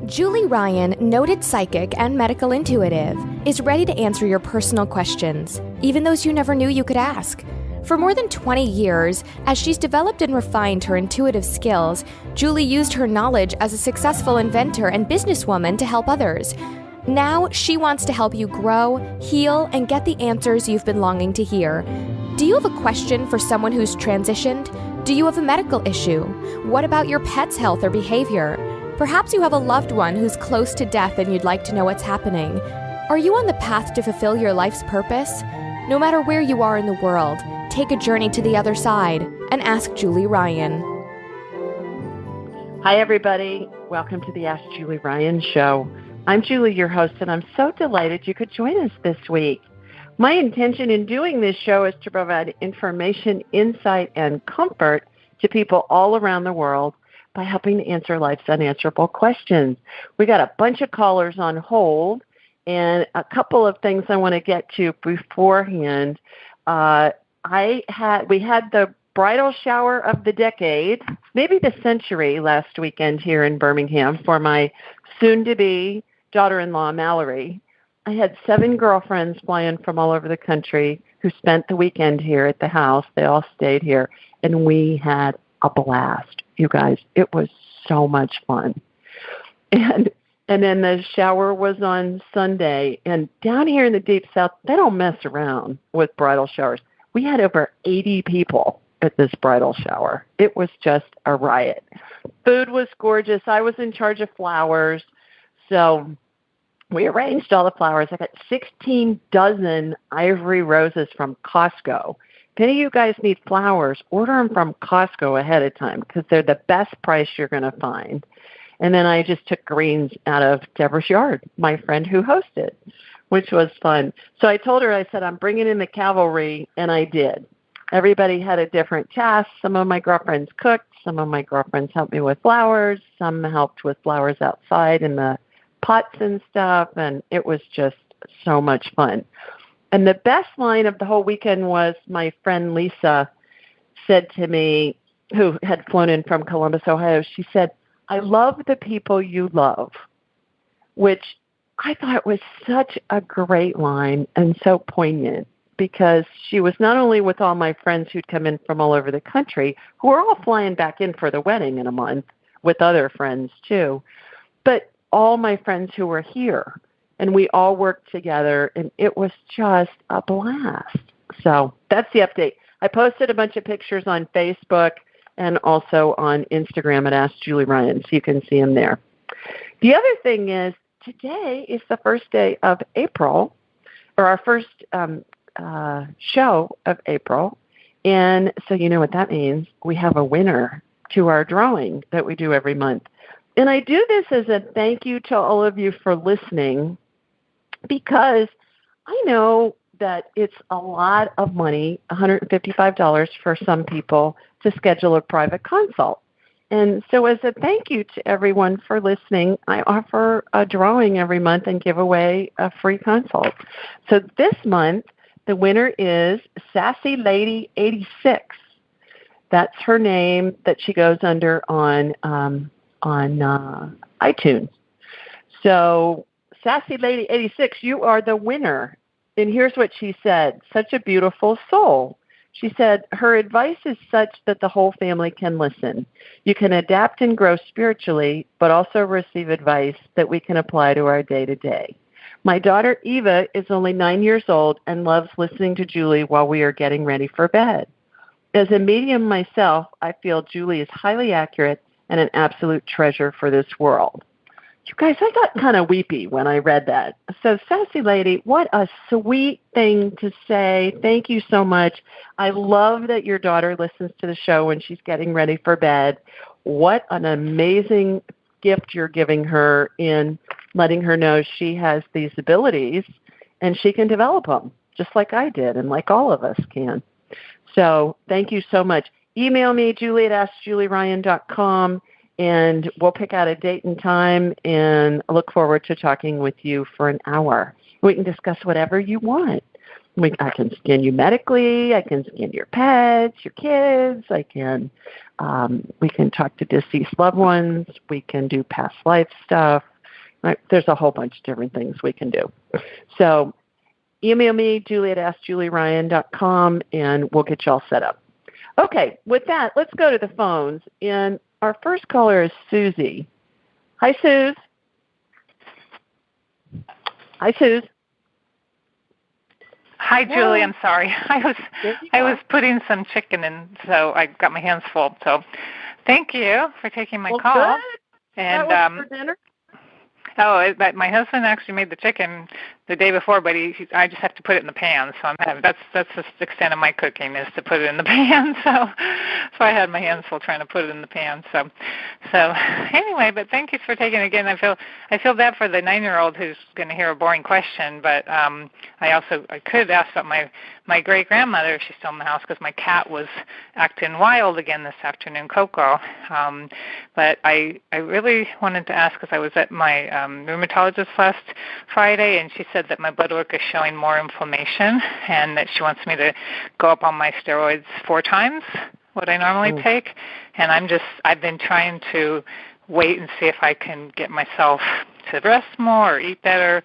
Julie Ryan, noted psychic and medical intuitive, is ready to answer your personal questions, even those you never knew you could ask. For more than 20 years, as she's developed and refined her intuitive skills, Julie used her knowledge as a successful inventor and businesswoman to help others. Now, she wants to help you grow, heal, and get the answers you've been longing to hear. Do you have a question for someone who's transitioned? Do you have a medical issue? What about your pet's health or behavior? Perhaps you have a loved one who's close to death and you'd like to know what's happening. Are you on the path to fulfill your life's purpose? No matter where you are in the world, take a journey to the other side and ask Julie Ryan. Hi, everybody. Welcome to the Ask Julie Ryan Show. I'm Julie, your host, and I'm so delighted you could join us this week. My intention in doing this show is to provide information, insight, and comfort to people all around the world by helping to answer life's unanswerable questions. We got a bunch of callers on hold, and a couple of things I want to get to beforehand. We had the bridal shower of the decade, maybe the century, last weekend here in Birmingham for my soon-to-be daughter-in-law, Mallory. I had 7 girlfriends fly in from all over the country who spent the weekend here at the house. They all stayed here, and we had a blast. You guys, it was so much fun. And then the shower was on Sunday, and down here in the Deep South, they don't mess around with bridal showers. We had over 80 people at this bridal shower. It was just a riot. Food was gorgeous. I was in charge of flowers, so we arranged all the flowers. I got 16 dozen ivory roses from Costco. If any of you guys need flowers, order them from Costco ahead of time because they're the best price you're going to find. And then I just took greens out of Deborah's yard, my friend who hosted, which was fun. So I told her, I said, I'm bringing in the cavalry, and I did. Everybody had a different task. Some of my girlfriends cooked. Some of my girlfriends helped me with flowers. Some helped with flowers outside in the pots and stuff, and it was just so much fun. And the best line of the whole weekend was my friend Lisa said to me, who had flown in from Columbus, Ohio, she said, I love the people you love, which I thought was such a great line and so poignant because she was not only with all my friends who'd come in from all over the country, who were all flying back in for the wedding in a month with other friends too, but all my friends who were here. And we all worked together, and it was just a blast. So that's the update. I posted a bunch of pictures on Facebook and also on Instagram at Ask Julie Ryan, so you can see them there. The other thing is, today is the first day of April, or our first show of April. And so you know what that means. We have a winner to our drawing that we do every month. And I do this as a thank you to all of you for listening, because I know that it's a lot of money, $155 for some people, to schedule a private consult. And so as a thank you to everyone for listening, I offer a drawing every month and give away a free consult. So this month, the winner is Sassy Lady 86. That's her name that she goes under on iTunes. So Sassy Lady 86, you are the winner. And here's what she said. Such a beautiful soul. She said, her advice is such that the whole family can listen. You can adapt and grow spiritually, but also receive advice that we can apply to our day-to-day. My daughter Eva is only 9 years old and loves listening to Julie while we are getting ready for bed. As a medium myself, I feel Julie is highly accurate and an absolute treasure for this world. You guys, I got kind of weepy when I read that. So, Sassy Lady, what a sweet thing to say. Thank you so much. I love that your daughter listens to the show when she's getting ready for bed. What an amazing gift you're giving her in letting her know she has these abilities and she can develop them, just like I did and like all of us can. So, thank you so much. Email me, Julie at AskJulieRyan.com. And we'll pick out a date and time, and I look forward to talking with you for an hour. We can discuss whatever you want. I can scan you medically. I can scan your pets, your kids. We can talk to deceased loved ones. We can do past life stuff. There's a whole bunch of different things we can do. So email me, julie@askjulieryan.com, and we'll get you all set up. Okay, with that, let's go to the phones. And our first caller is Susie. Hi, Suze. Hi, Suze. Hi, Julie. I'm sorry. I was putting some chicken in, so I got my hands full. So thank you for taking my call. Good. And that was for dinner? But my husband actually made the chicken the day before, but I just have to put it in the pan. So that's the extent of my cooking, is to put it in the pan. So I had my hands full trying to put it in the pan. So anyway, but thank you for taking it again. I feel bad for the 9-year-old who's going to hear a boring question, but I could ask about my great grandmother if she's still in the house, because my cat was acting wild again this afternoon, Coco. But I really wanted to ask, because I was at my rheumatologist last Friday, and she said that my blood work is showing more inflammation, and that she wants me to go up on my steroids 4 times what I normally take. And I've been trying to wait and see if I can get myself to rest more or eat better.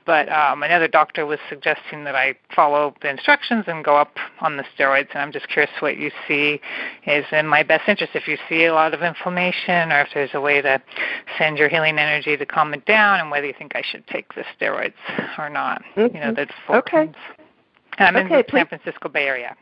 But another doctor was suggesting that I follow the instructions and go up on the steroids. And I'm just curious what you see is in my best interest. If you see a lot of inflammation, or if there's a way to send your healing energy to calm it down, and whether you think I should take the steroids or not. Mm-hmm. You know, that's 4 times. And I'm in the San Francisco Bay Area.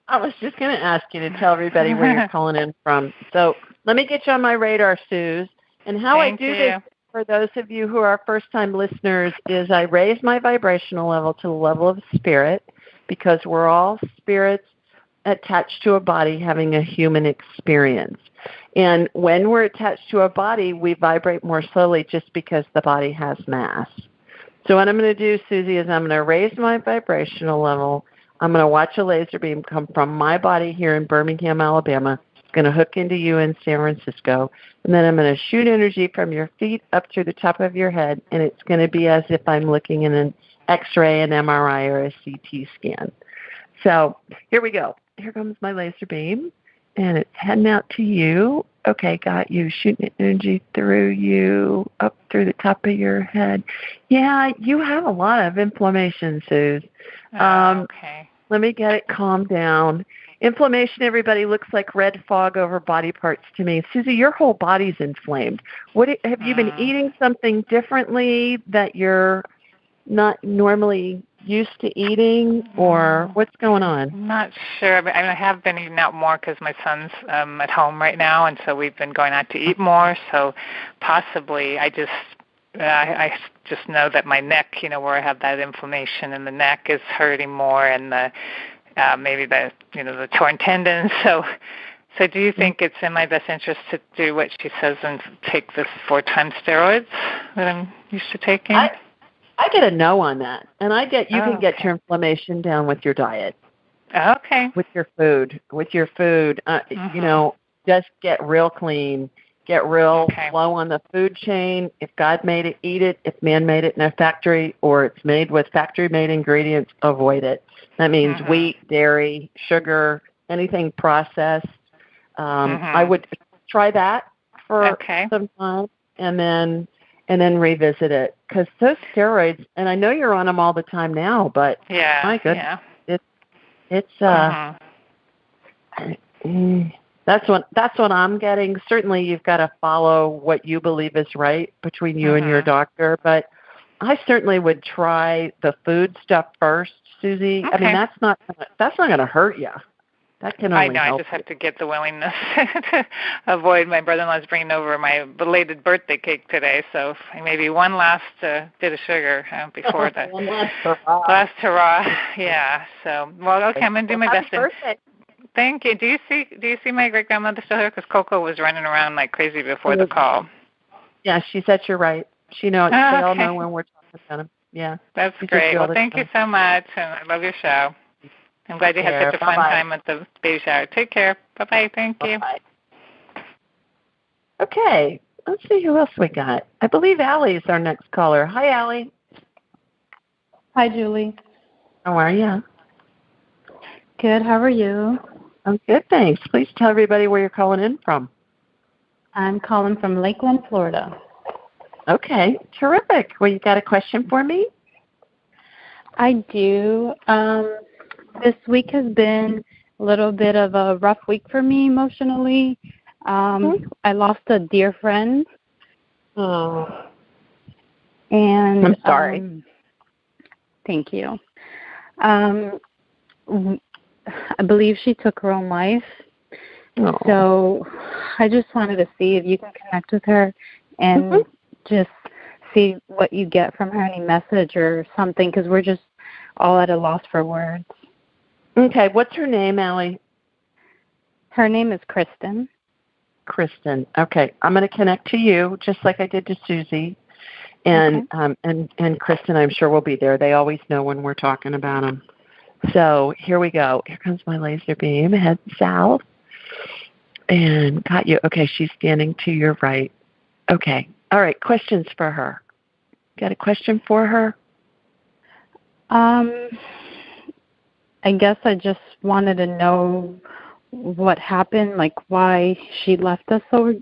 I was just going to ask you to tell everybody where you're calling in from. So let me get you on my radar, Suze. And how I do this, for those of you who are first-time listeners, is I raise my vibrational level to the level of spirit, because we're all spirits attached to a body having a human experience. And when we're attached to a body, we vibrate more slowly just because the body has mass. So what I'm going to do, Susie, is I'm going to raise my vibrational level. I'm going to watch a laser beam come from my body here in Birmingham, Alabama. It's going to hook into you in San Francisco. And then I'm going to shoot energy from your feet up through the top of your head, and it's going to be as if I'm looking in an X-ray, an MRI, or a CT scan. So here we go. Here comes my laser beam, and it's heading out to you. Okay, got you. Shooting energy through you, up through the top of your head. Yeah, you have a lot of inflammation, Suze. Okay. Let me get it calmed down. Inflammation, everybody, looks like red fog over body parts to me. Susie, your whole body's inflamed. Have you been eating something differently that you're not normally used to eating, or what's going on? I'm not sure. I have been eating out more because my son's at home right now, and so we've been going out to eat more. So possibly I just know that my neck, where I have that inflammation in the neck, is hurting more, and maybe the torn tendons. So do you think it's in my best interest to do what she says and take this 4 times steroids that I'm used to taking? I get a no on that, and you can get your inflammation down with your diet. Okay. With your food, just get real clean, get real low on the food chain. If God made it, eat it. If man made it in a factory, or it's made with factory-made ingredients, avoid it. That means wheat, dairy, sugar, anything processed. I would try that for some time, and then revisit it, because those steroids, and I know you're on them all the time now, but my goodness, that's what I'm getting. Certainly, you've got to follow what you believe is right between you and your doctor, but I certainly would try the food stuff first, Susie. I mean, that's not going to hurt you. That can only help. I just have to get the willingness to avoid. My brother-in-law's bringing over my belated birthday cake today, so maybe one last bit of sugar before the last hurrah. Yeah. So, I'm going to do my best. Birthday. Thank you. Do you see my great grandmother still here? Because Coco was running around like crazy before the call. Yeah, she said you're right. She knows. They all know when we're talking about them. Yeah. That's great. Well, thank you so much, and I love your show. I'm glad you had such a fun time at the baby shower. Take care. Bye-bye. Thank you. Bye-bye. Okay. Let's see who else we got. I believe Allie is our next caller. Hi, Allie. Hi, Julie. How are you? Good. How are you? I'm good, thanks. Please tell everybody where you're calling in from. I'm calling from Lakeland, Florida. Okay, terrific. Well, you got a question for me? I do. This week has been a little bit of a rough week for me emotionally. I lost a dear friend. Oh, And I'm sorry. Thank you. I believe she took her own life. Oh. So I just wanted to see if you can connect with her and just see what you get from her, any message or something, because we're just all at a loss for words. Okay, what's her name, Allie? Her name is Kristen. Kristen. Okay, I'm going to connect to you just like I did to Susie, and and Kristen, I'm sure will be there. They always know when we're talking about them. So here we go. Here comes my laser beam. Head south, and got you. Okay, she's standing to your right. Okay. All right. Questions for her. Got a question for her? I guess I just wanted to know what happened, like why she left us so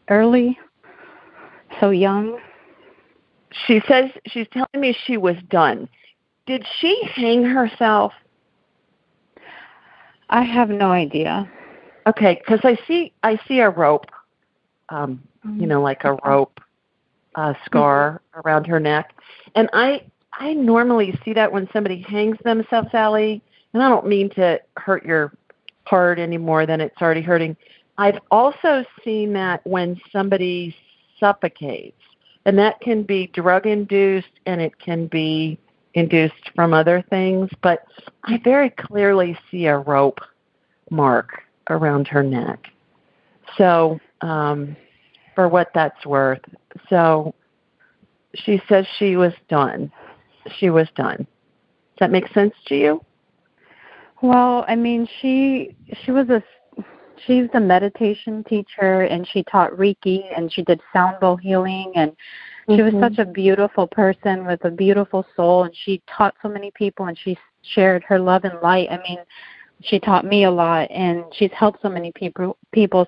early, so young. She says she's telling me she was done. Did she hang herself? I have no idea. Okay, because I see a rope, like a rope scar around her neck, and I normally see that when somebody hangs themselves, Allie, and I don't mean to hurt your heart any more than it's already hurting. I've also seen that when somebody suffocates, and that can be drug-induced and it can be induced from other things, but I very clearly see a rope mark around her neck. So, for what that's worth. So, she says she was done. She was done. Does that make sense to you? Well, I mean, she's the meditation teacher, and she taught Reiki, and she did sound bowl healing, and she was such a beautiful person with a beautiful soul, and she taught so many people, and she shared her love and light. I mean, she taught me a lot, and she's helped so many people.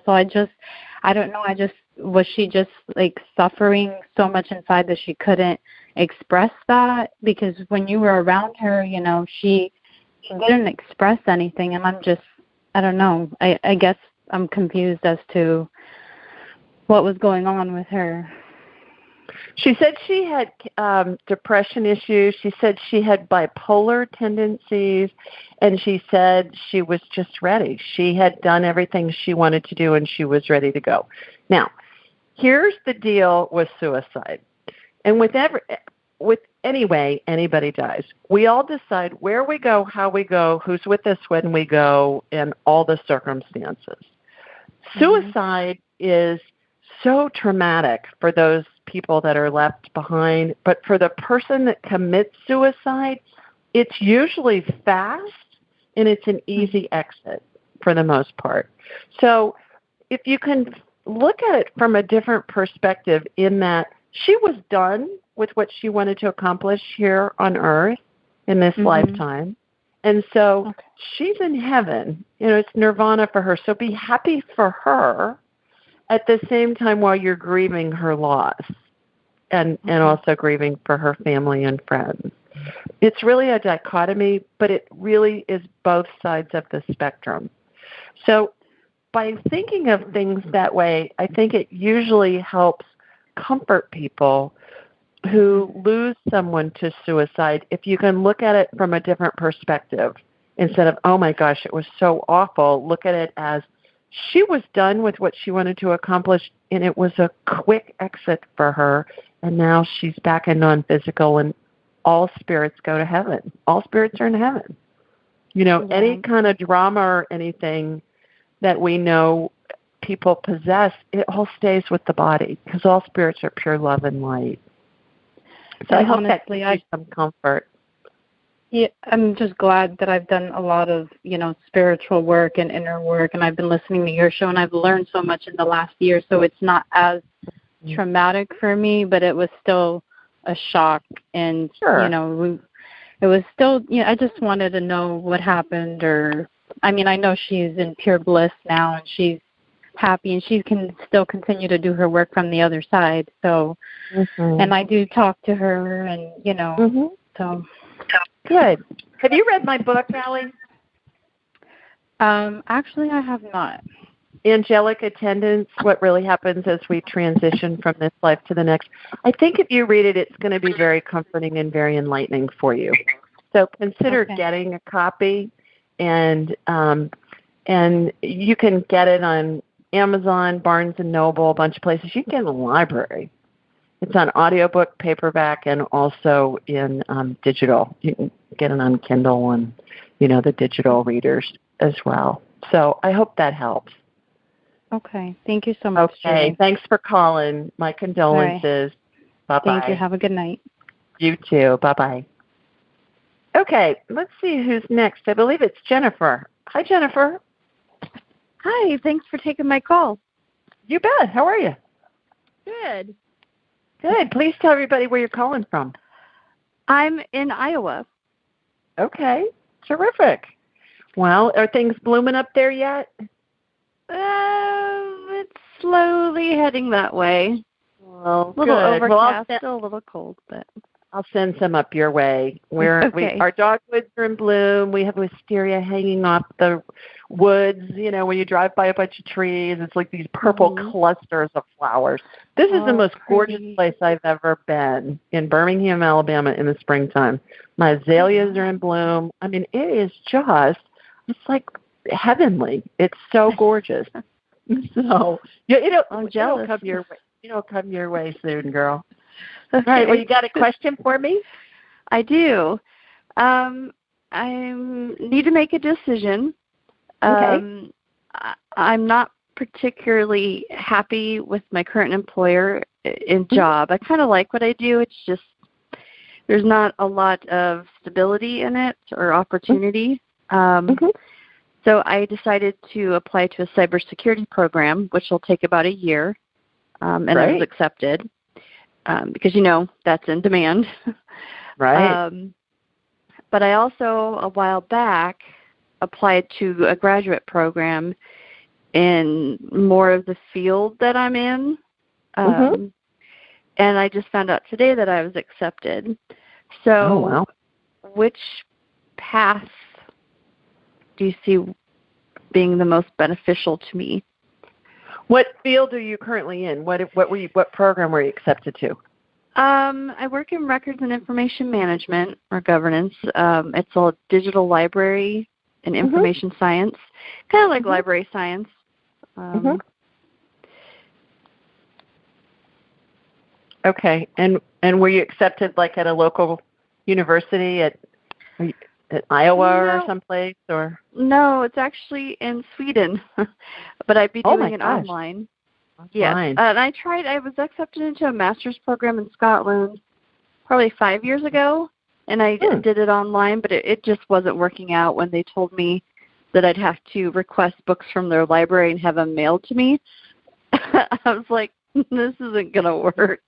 So I don't know. Was she just like suffering so much inside that she couldn't express that? Because when you were around her, she didn't express anything, and I don't know. I guess I'm confused as to what was going on with her. She said she had depression issues. She said she had bipolar tendencies, and she said she was just ready. She had done everything she wanted to do, and she was ready to go. Now, here's the deal with suicide. And with any way anybody dies, we all decide where we go, how we go, who's with us when we go, and all the circumstances. Suicide is so traumatic for those people that are left behind, but for the person that commits suicide, it's usually fast and it's an easy exit for the most part. So if you can look at it from a different perspective, in that she was done with what she wanted to accomplish here on earth in this lifetime. And so she's in heaven. It's nirvana for her. So be happy for her at the same time while you're grieving her loss and also grieving for her family and friends. It's really a dichotomy, but it really is both sides of the spectrum. So by thinking of things that way, I think it usually helps comfort people who lose someone to suicide if you can look at it from a different perspective. Instead of, oh my gosh, it was so awful, look at it as she was done with what she wanted to accomplish, and it was a quick exit for her, and now she's back in non-physical, and all spirits go to heaven. All spirits are in heaven. Any kind of drama or anything that we know people possess, it all stays with the body, because all spirits are pure love and light. So I hope that gives you some comfort. Yeah, I'm just glad that I've done a lot of, spiritual work and inner work, and I've been listening to your show, and I've learned so much in the last year, so it's not as traumatic for me, but it was still a shock, and, it was still, I just wanted to know what happened, I know she's in pure bliss now, and she's happy, and she can still continue to do her work from the other side. So, and I do talk to her, and so. Good. Have you read my book, Allie? Actually, I have not. Angelic Attendance, What Really Happens as We Transition from This Life to the Next. I think if you read it, it's going to be very comforting and very enlightening for you. So consider getting a copy, and you can get it on Amazon, Barnes & Noble, a bunch of places. You can get it in the library. It's on audiobook, paperback, and also in digital. You can get it on Kindle and, the digital readers as well. So I hope that helps. Okay. Thank you so much, Okay. Julie. Thanks for calling. My condolences. Right. Bye-bye. Thank you. Have a good night. You too. Bye-bye. Okay. Let's see who's next. I believe it's Jennifer. Hi, Jennifer. Hi. Thanks for taking my call. You bet. How are you? Good. Good. Please tell everybody where you're calling from. I'm in Iowa. Okay. Terrific. Well, are things blooming up there yet? It's slowly heading that way. Well, a little good. overcast, still a little cold, but I'll send some up your way. Our dogwoods are in bloom. We have wisteria hanging off the woods. When you drive by a bunch of trees, it's like these purple clusters of flowers. This is the most gorgeous place I've ever been, in Birmingham, Alabama, in the springtime. My azaleas are in bloom. I mean, it is it's like heavenly. It's so gorgeous. So it'll come your way. It'll come your way soon, girl. Okay. All right. Well, you got a question for me? I do. I need to make a decision. Okay. I'm not particularly happy with my current employer in job. I kind of like what I do. It's just there's not a lot of stability in it or opportunity. So I decided to apply to a cybersecurity program, which will take about a year, and I was accepted because, that's in demand. Right. But I also, a while back, applied to a graduate program in more of the field that I'm in. And I just found out today that I was accepted. So which path do you see being the most beneficial to me? What field are you currently in? What program were you accepted to? I work in records and information management or governance. It's a digital library and information science, kind of like library science. Okay, and were you accepted like at a local university at Iowa or someplace, or? No, it's actually in Sweden, but I'd be doing it online. Yes, and I was accepted into a master's program in Scotland probably 5 years ago, and I did it online, but it just wasn't working out when they told me that I'd have to request books from their library and have them mailed to me. I was like, this isn't going to work.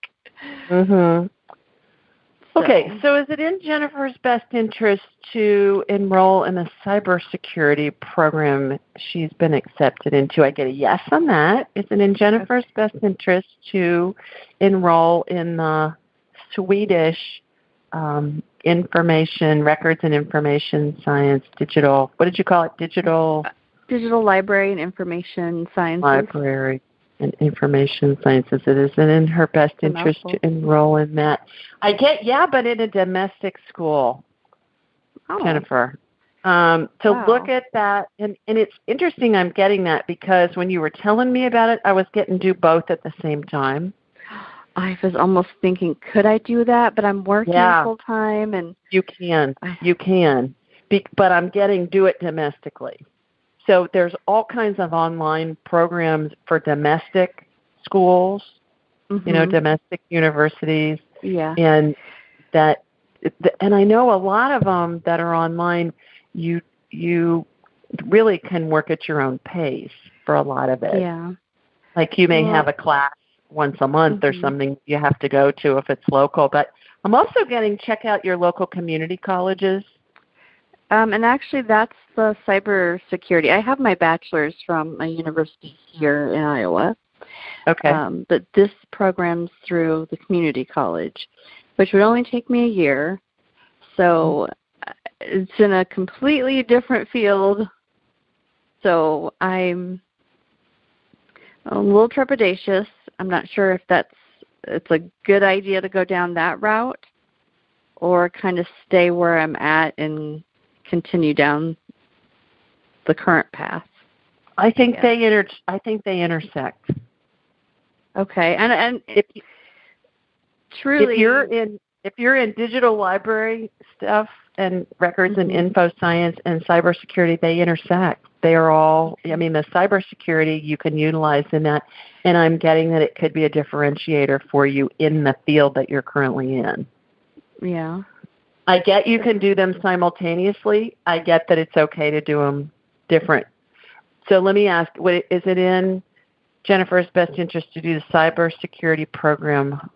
Okay, so is it in Jennifer's best interest to enroll in a cybersecurity program she's been accepted into? I get a yes on that. Is it in Jennifer's best interest to enroll in the Swedish records and information science, digital, what did you call it? Digital library and information sciences. Library and information sciences. It is in her best interest to enroll in that. But in a domestic school, Jennifer. Look at that. And it's interesting I'm getting that because when you were telling me about it, I was getting to do both at the same time. I was almost thinking, could I do that? But I'm working full time, and you can. But I'm getting do it domestically. So there's all kinds of online programs for domestic schools, domestic universities. Yeah. And I know a lot of them that are online, you really can work at your own pace for a lot of it. Yeah. Like you may have a class once a month or something you have to go to if it's local. But I'm also check out your local community colleges. And actually, that's the cybersecurity. I have my bachelor's from a university here in Iowa. Okay. But this program's through the community college, which would only take me a year. So it's in a completely different field. So I'm a little trepidatious. I'm not sure if it's a good idea to go down that route or kind of stay where I'm at and continue down the current path. I think they intersect. Okay, and truly, if you're in digital library stuff and records and info science and cybersecurity, they intersect. They are all. I mean, the cybersecurity you can utilize in that, and I'm getting that it could be a differentiator for you in the field that you're currently in. Yeah. I get you can do them simultaneously. I get that it's okay to do them different. So let me ask, is it in Jennifer's best interest to do the cybersecurity program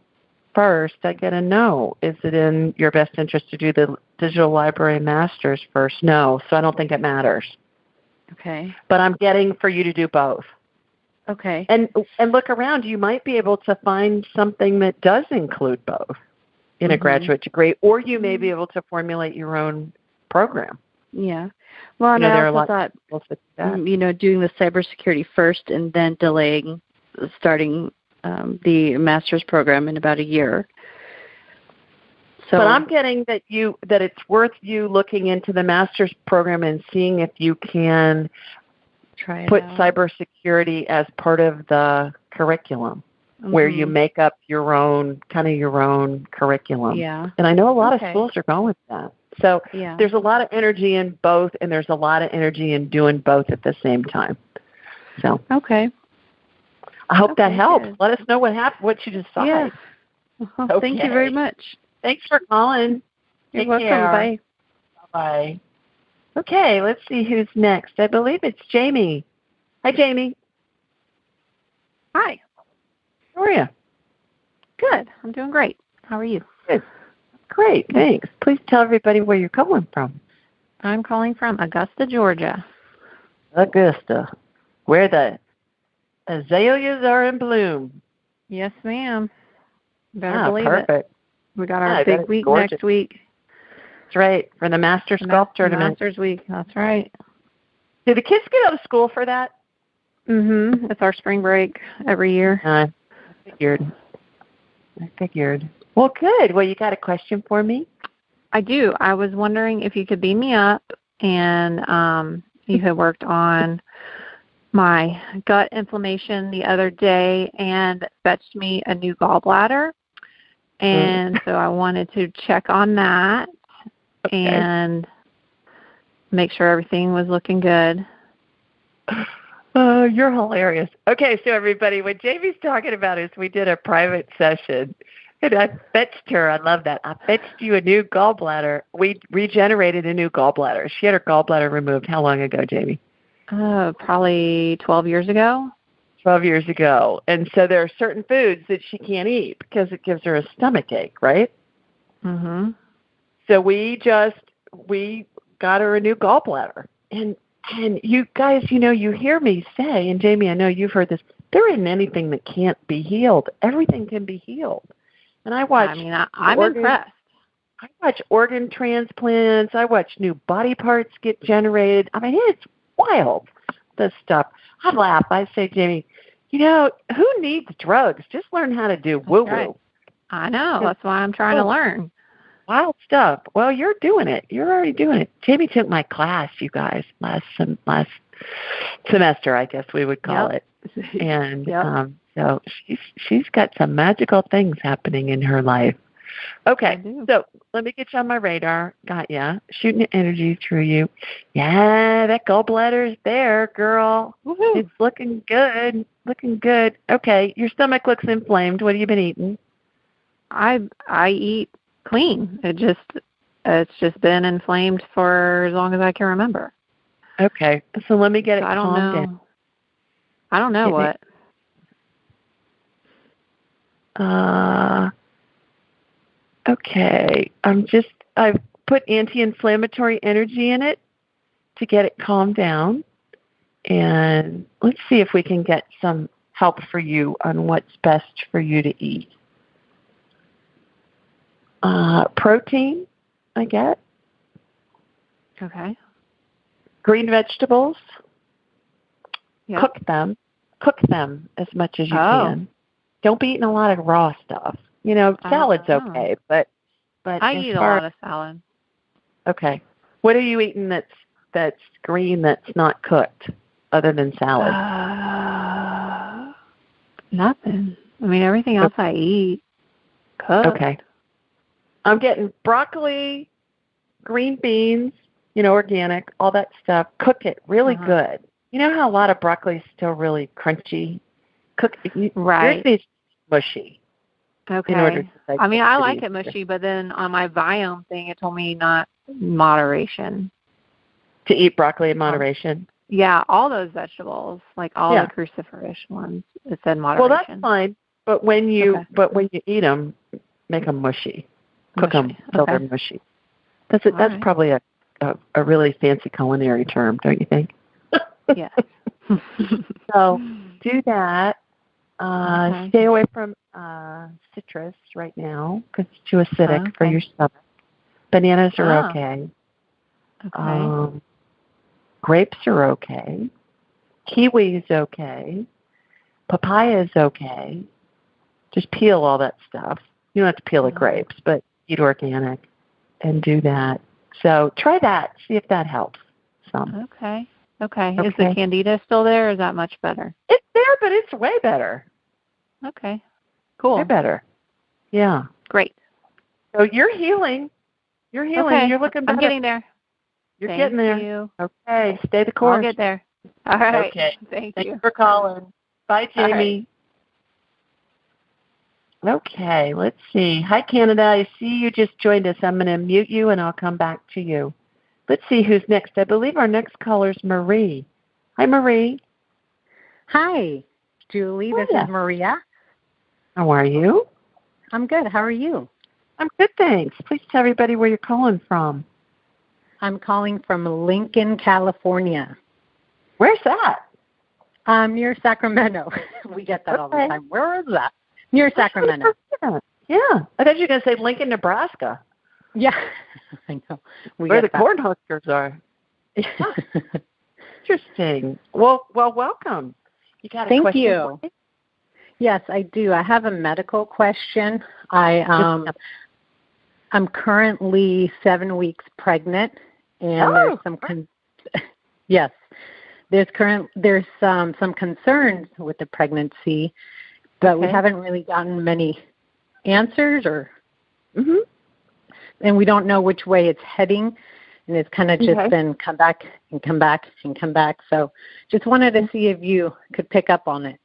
first? I get a no. Is it in your best interest to do the digital library master's first? No. So I don't think it matters. Okay. But I'm getting for you to do both. Okay. And look around. You might be able to find something that does include both in a graduate degree, or you may be able to formulate your own program. Yeah. Well, and I also thought, doing the cybersecurity first and then delaying starting the master's program in about a year. So, but I'm getting that it's worth you looking into the master's program and seeing if you can put cybersecurity as part of the curriculum, where you make up your own curriculum. Yeah. And I know a lot of schools are going with that. So there's a lot of energy in both, and there's a lot of energy in doing both at the same time. So I hope that helps. Good. Let us know what you decide. Yeah. Well, Thank you very much. Thanks for calling. You're Take welcome. Care. Bye. Bye. Okay, let's see who's next. I believe it's Jamie. Hi, Jamie. Hi. How are you? Good. I'm doing great. How are you? Good. Great, thanks. Please tell everybody where you're calling from. I'm calling from Augusta, Georgia. Augusta, where the azaleas are in bloom. Yes, ma'am. Better believe perfect. it. We got our big week next week. That's right, for the Masters Golf Tournament. Masters Week, that's right. Do the kids get out of school for that? Mm-hmm. It's our spring break every year. I figured. Well, good. Well, you got a question for me? I do. I was wondering if you could beam me up, and you had worked on my gut inflammation the other day and fetched me a new gallbladder. And so I wanted to check on that and make sure everything was looking good. Oh, you're hilarious. Okay, so everybody, what Jamie's talking about is we did a private session. And I fetched her. I love that. I fetched you a new gallbladder. We regenerated a new gallbladder. She had her gallbladder removed how long ago, Jamie? Probably 12 years ago. 12 years ago. And so there are certain foods that she can't eat because it gives her a stomach ache, right? Mm-hmm. So we got her a new gallbladder. And you guys, you hear me say, and Jamie, I know you've heard this, there isn't anything that can't be healed. Everything can be healed. And I'm impressed. I watch organ transplants. I watch new body parts get generated. I mean, it's wild, this stuff. I laugh. I say, Jamie, who needs drugs? Just learn how to do woo-woo. Right. I know. That's why I'm trying to learn. Wild stuff. Well, you're doing it. You're already doing it. Jamie took my class, you guys, last semester, I guess we would call it. And so she's got some magical things happening in her life. Okay, so let me get you on my radar. Got ya. Shooting energy through you. Yeah, that gallbladder's there, girl. Woo-hoo. It's looking good. Looking good. Okay, your stomach looks inflamed. What have you been eating? I eat clean. It's just been inflamed for as long as I can remember. Okay, so let me get it calmed down. I don't know what. Okay. put anti-inflammatory energy in it to get it calmed down. And let's see if we can get some help for you on what's best for you to eat. Protein, I get. Okay. Green vegetables. Yep. Cook them as much as you can. Don't be eating a lot of raw stuff. Salad's okay, but I eat a lot of salad. Okay. What are you eating that's green that's not cooked other than salad? Nothing. I mean, everything else I eat cooked. Okay. I'm getting broccoli, green beans, organic, all that stuff. Cook it really good. You know how a lot of broccoli is still really crunchy? Right. Yours needs mushy. Okay. I mean, I like it mushy, but then on my Viome thing, it told me not moderation. To eat broccoli in moderation? Yeah, all those vegetables, like all the cruciferous ones, it said moderation. Well, that's fine. But when you eat them, make them mushy. Cook them until they're mushy. That's probably a really fancy culinary term, don't you think? Yes. So do that. Stay away from citrus right now because it's too acidic for your stomach. Bananas are okay. Okay. Grapes are okay. Kiwi is okay. Papaya is okay. Just peel all that stuff. You don't have to peel the grapes, but eat organic and do that. So try that. See if that helps some. Okay. Is the candida still there, or is that much better? It's there, but it's way better. Okay. Cool. Way better. Yeah. Great. So you're healing. Okay. You're looking better. I'm getting there. You're getting there. Thank you. Okay. Stay the course. I'll get there. All right. Okay. Thanks you for calling. Bye, Jamie. Right. Okay. Let's see. Hi, Canada. I see you just joined us. I'm going to mute you, and I'll come back to you. Let's see who's next. I believe our next caller is Marie. Hi, Marie. Hi, Julie. This is Maria. How are you? I'm good. How are you? I'm good, thanks. Please tell everybody where you're calling from. I'm calling from Lincoln, California. Where's that? Near Sacramento. We get that all the time. Where is that? Near Sacramento. Yeah. I thought you were going to say Lincoln, Nebraska. Yeah, I know. Where the Cornhuskers are. Interesting. Well, welcome. You got a question? Thank you. Yes, I do. I have a medical question. I'm currently 7 weeks pregnant, and there's some there's some concerns with the pregnancy, but we haven't really gotten many answers and we don't know which way it's heading, and it's kind of just been come back and come back and come back. So just wanted to see if you could pick up on it.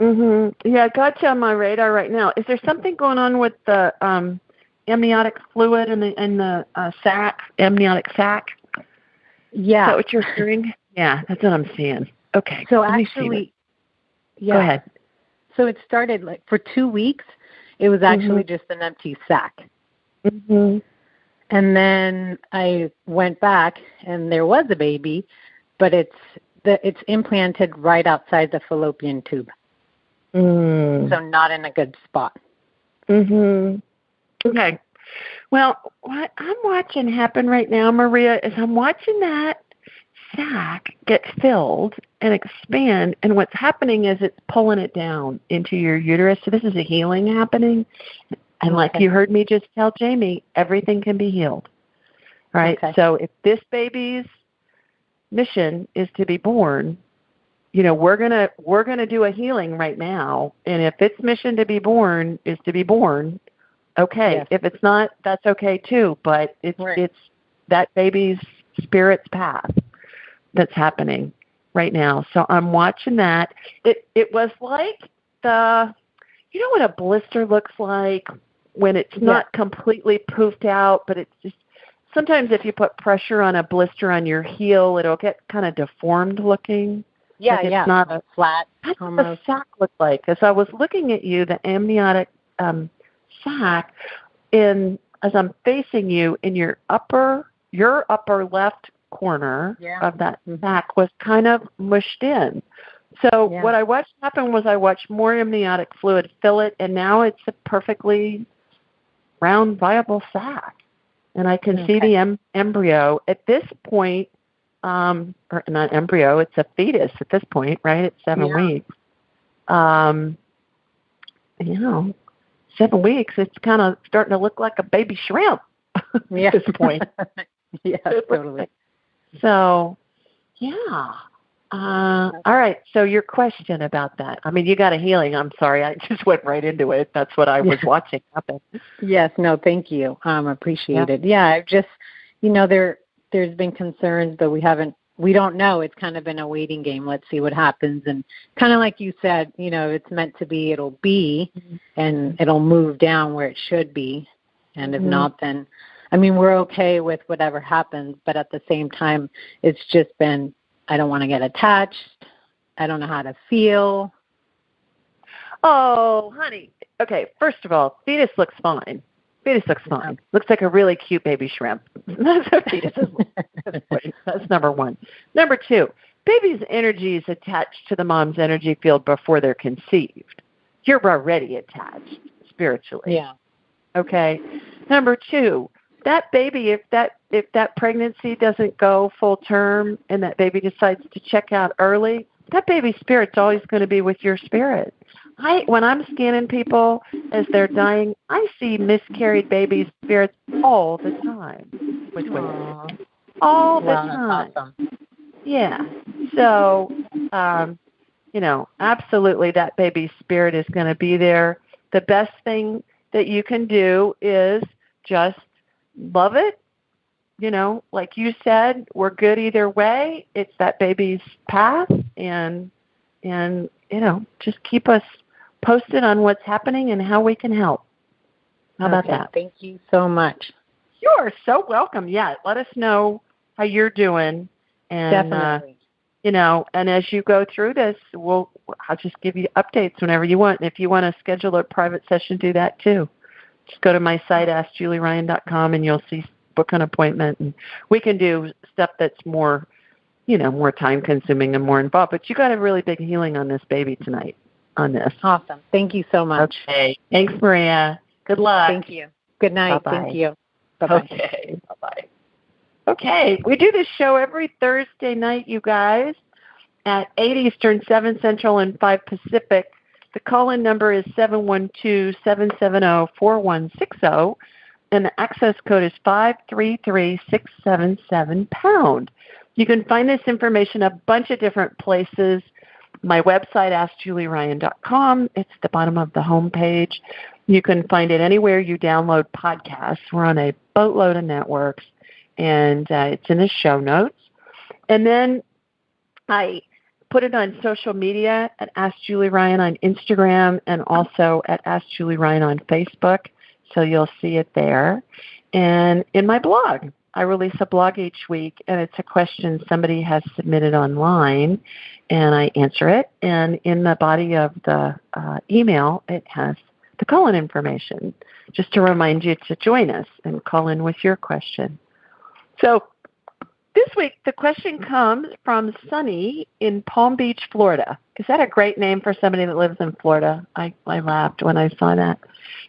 Yeah, I got you on my radar right now. Is there something going on with the amniotic fluid and the sac, amniotic sac? Yeah. Is that what you're hearing? Yeah, that's what I'm seeing. Okay. So actually, Go ahead. So it started for 2 weeks. It was actually just an empty sac. And then I went back, and there was a baby, but it's implanted right outside the fallopian tube. So not in a good spot. Okay. Well, what I'm watching happen right now, Maria, is I'm watching that sac get filled and expand, and what's happening is it's pulling it down into your uterus. So this is a healing happening. And like you heard me just tell Jamie, everything can be healed. Right? Okay. So if this baby's mission is to be born, we're gonna do a healing right now. And if its mission to be born is to be born, okay. Yes. If it's not, that's okay too. But it's that baby's spirit's path that's happening right now. So I'm watching that. It was like what a blister looks like when it's not completely poofed out, but it's just sometimes if you put pressure on a blister on your heel, it'll get kind of deformed looking. Yeah, like it's not a flat. That's what the sac looked like. As I was looking at you, the amniotic sac, and as I'm facing you in your upper left corner of that sac was kind of mushed in. So what I watched happen was I watched more amniotic fluid fill it, and now it's a perfectly round, viable sac. And I can see the embryo. At this point, or not embryo, it's a fetus at this point, right? It's 7 weeks. 7 weeks, it's kind of starting to look like a baby shrimp at this point. Yeah, totally. So, all right. So your question about that. I mean, you got a healing. I'm sorry. I just went right into it. That's what I was watching happen. Yes. No, thank you. Appreciate it. Yeah. I've just, there's been concerns, but we don't know. It's kind of been a waiting game. Let's see what happens. And kind of like you said, it's meant to be, it'll be, and it'll move down where it should be. And if not, then, we're okay with whatever happens. But at the same time, it's just been, I don't want to get attached. I don't know how to feel. Oh, honey. Okay, first of all, fetus looks fine. Looks like a really cute baby shrimp. That's what fetus is. That's number one. Number two, baby's energy is attached to the mom's energy field before they're conceived. You're already attached spiritually. Yeah. Okay. Number two, that baby, if that pregnancy doesn't go full term and that baby decides to check out early, that baby's spirit's always going to be with your spirit. When I'm scanning people as they're dying, I see miscarried babies' spirits all the time with women. All the time. That's awesome. Yeah. So, absolutely that baby's spirit is going to be there. The best thing that you can do is just love it. Like you said, we're good either way. It's that baby's path, and just keep us posted on what's happening and how we can help. How about that? Thank you so much. You're so welcome. Yeah, let us know how you're doing, and definitely. And as you go through this, I'll just give you updates whenever you want. And if you want to schedule a private session, do that too. Just go to my site, AskJulieRyan.com, and you'll see book an appointment, and we can do stuff that's more, more time consuming and more involved. But you got a really big healing on this baby tonight. On this. Awesome. Thank you so much. Okay. Thanks, Maria. Good luck. Thank you. Good night. Bye-bye. Thank you. Bye-bye. Okay. Bye-bye. Okay. We do this show every Thursday night, you guys, at 8 Eastern, 7 Central, and 5 Pacific. The call-in number is 712-770-4160, and the access code is 533677#. You can find this information a bunch of different places. My website, AskJulieRyan.com. It's the bottom of the home page. You can find it anywhere you download podcasts. We're on a boatload of networks, and it's in the show notes. And then I put it on social media at Ask Julie Ryan on Instagram and also at Ask Julie Ryan on Facebook, so you'll see it there. And in my blog, I release a blog each week, and it's a question somebody has submitted online, and I answer it. And in the body of the email, it has the call-in information, just to remind you to join us and call in with your question. So this week, the question comes from Sunny in Palm Beach, Florida. Is that a great name for somebody that lives in Florida? I laughed when I saw that.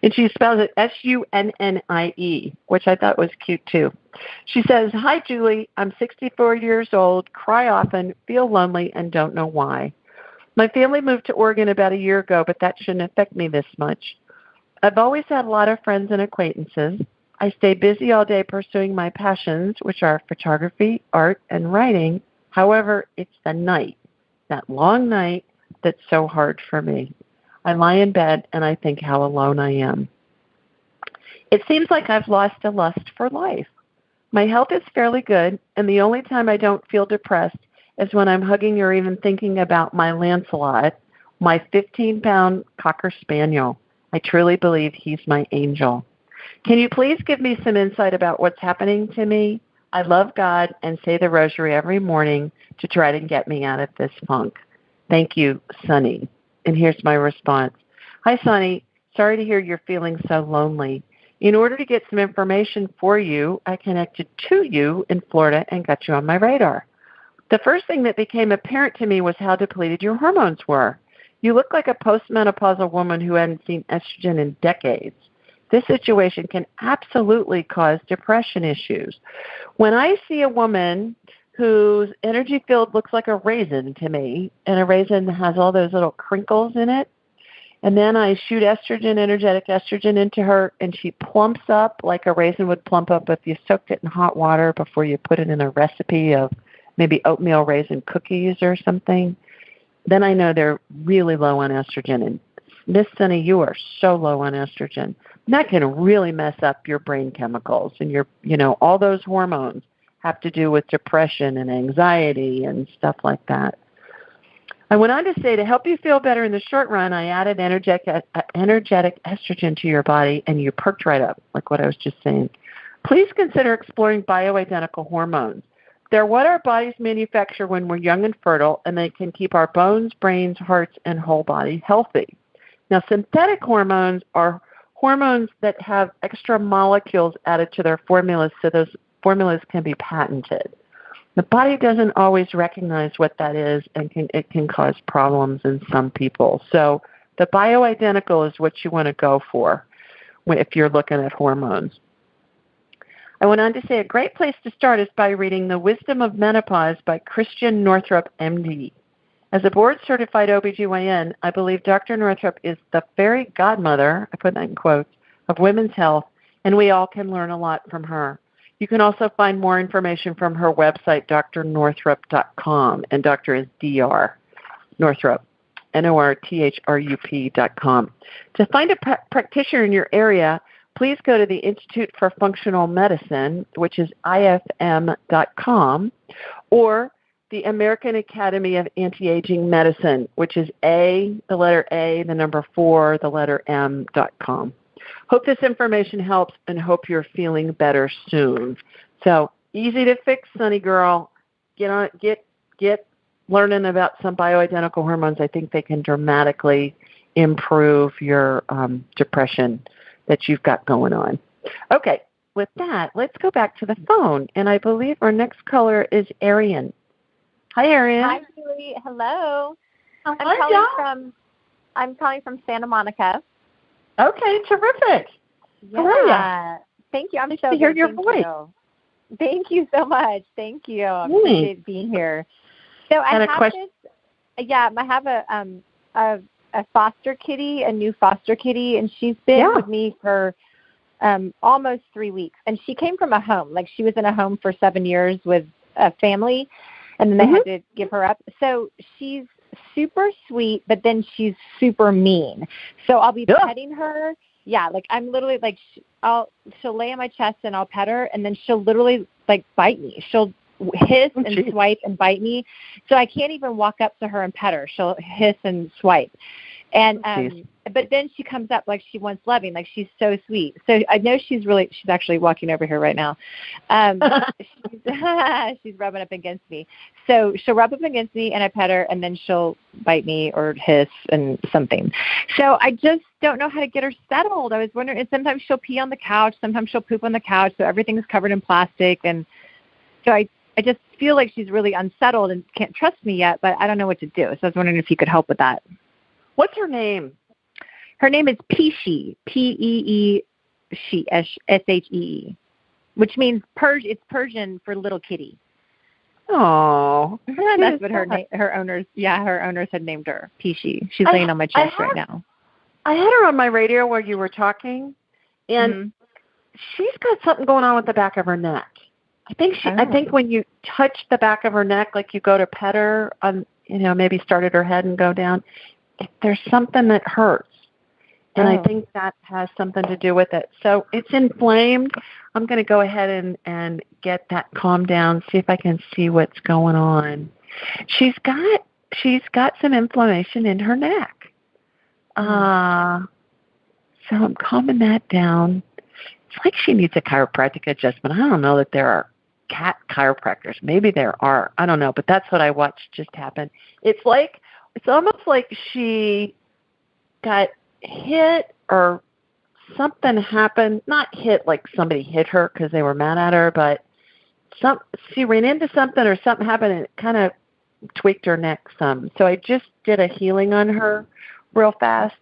And she spells it Sunnie, which I thought was cute too. She says, "Hi, Julie. I'm 64 years old, cry often, feel lonely, and don't know why. My family moved to Oregon about a year ago, but that shouldn't affect me this much. I've always had a lot of friends and acquaintances. I stay busy all day pursuing my passions, which are photography, art, and writing. However, it's the night, that long night, that's so hard for me. I lie in bed and I think how alone I am. It seems like I've lost a lust for life. My health is fairly good, and the only time I don't feel depressed is when I'm hugging or even thinking about my Lancelot, my 15-pound Cocker Spaniel. I truly believe he's my angel. Can you please give me some insight about what's happening to me? I love God and say the rosary every morning to try to get me out of this funk. Thank you, Sunny." And here's my response. "Hi, Sunny. Sorry to hear you're feeling so lonely. In order to get some information for you, I connected to you in Florida and got you on my radar. The first thing that became apparent to me was how depleted your hormones were. You look like a postmenopausal woman who hadn't seen estrogen in decades. This situation can absolutely cause depression issues. When I see a woman whose energy field looks like a raisin to me, and a raisin has all those little crinkles in it, and then I shoot energetic estrogen into her, and she plumps up like a raisin would plump up if you soaked it in hot water before you put it in a recipe of maybe oatmeal raisin cookies or something, then I know they're really low on estrogen. And Miss Sunny, you are so low on estrogen. And that can really mess up your brain chemicals, and all those hormones have to do with depression and anxiety and stuff like that. I went on to say, to help you feel better in the short run, I added energetic estrogen to your body, and you perked right up, like what I was just saying. Please consider exploring bioidentical hormones. They're what our bodies manufacture when we're young and fertile, and they can keep our bones, brains, hearts, and whole body healthy. Now, synthetic hormones are hormones that have extra molecules added to their formulas, so those formulas can be patented. The body doesn't always recognize what that is, and it can cause problems in some people. So the bioidentical is what you want to go for if you're looking at hormones. I went on to say a great place to start is by reading The Wisdom of Menopause by Christian Northrup, MD. As a board-certified OBGYN, I believe Dr. Northrup is the fairy godmother, I put that in quotes, of women's health, and we all can learn a lot from her. You can also find more information from her website, drnorthrup.com, and doctor is D-R, Northrup, NORTHRUP.com. To find a practitioner in your area, please go to the Institute for Functional Medicine, which is IFM.com, or the American Academy of Anti-Aging Medicine, which is the letter A, the number 4, the letter M.com. Hope this information helps, and hope you're feeling better soon. So easy to fix, Sunny girl. Get learning about some bioidentical hormones. I think they can dramatically improve your depression that you've got going on. Okay, with that, let's go back to the phone, and I believe our next caller is Arian. Hi, Arian. Hi, Julie. Hello. I'm calling from Santa Monica. Okay, terrific. Yeah. How are you? Thank you. I'm nice so to hear good. your Thank voice. you. Thank you so much. Thank you. I appreciate being here. So I have a foster kitty, a new foster kitty, and she's been with me for almost 3 weeks. And she came from a home. Like, she was in a home for 7 years with a family, and then they had to give her up. So she's super sweet, but then she's super mean. So I'll be petting her. Yeah, like I'm literally like, she'll lay on my chest and I'll pet her, and then she'll literally like bite me. She'll hiss and swipe and bite me. So I can't even walk up to her and pet her. She'll hiss and swipe. And but then she comes up like she wants loving, like she's so sweet. So I know she's actually walking over here right now. She's rubbing up against me. So she'll rub up against me and I pet her, and then she'll bite me or hiss and something. So I just don't know how to get her settled. I was wondering, and sometimes she'll pee on the couch, sometimes she'll poop on the couch, so everything's covered in plastic. And so I just feel like she's really unsettled and can't trust me yet, but I don't know what to do. So I was wondering if you could help with that. What's her name? Her name is Peeshee, P-E-E, S-H-E-E, which means it's Persian for little kitty. Oh, that's what her owners had named her, Peeshee. She's laying on my chest right now. I had her on my radio while you were talking, and she's got something going on with the back of her neck. I think when you touch the back of her neck, like you go to pet her, maybe start at her head and go down, there's something that hurts. And I think that has something to do with it. So it's inflamed. I'm going to go ahead and get that calmed down, see if I can see what's going on. She's got some inflammation in her neck. So I'm calming that down. It's like she needs a chiropractic adjustment. I don't know that there are cat chiropractors. Maybe there are. I don't know, but that's what I watched just happen. It's almost like she got hit or something happened, not hit like somebody hit her because they were mad at her, but she ran into something or something happened and it kind of tweaked her neck some. So I just did a healing on her real fast,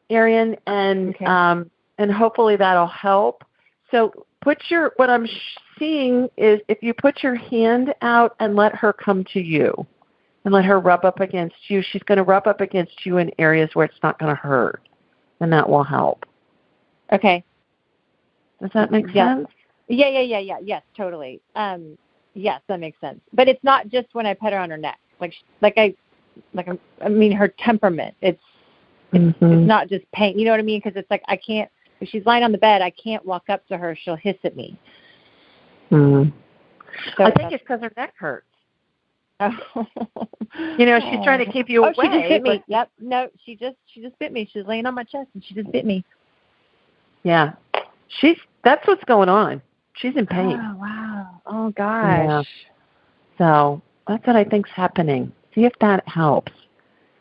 Arian, and hopefully that'll help. So what I'm seeing is if you put your hand out and let her come to you and let her rub up against you, she's going to rub up against you in areas where it's not going to hurt, and that will help. Okay. Does that make sense? Yeah. Yes, totally. Yes, that makes sense. But it's not just when I pet her on her neck. I mean, her temperament. It's not just pain. You know what I mean? Because it's like I can't. If she's lying on the bed, I can't walk up to her. She'll hiss at me. So I think it's because her neck hurts. Oh. She's trying to keep you away. She just bit me. Yep. No, she just bit me. She was laying on my chest and she just bit me. Yeah. That's what's going on. She's in pain. Oh, wow. Oh, gosh. Yeah. So that's what I think's happening. See if that helps.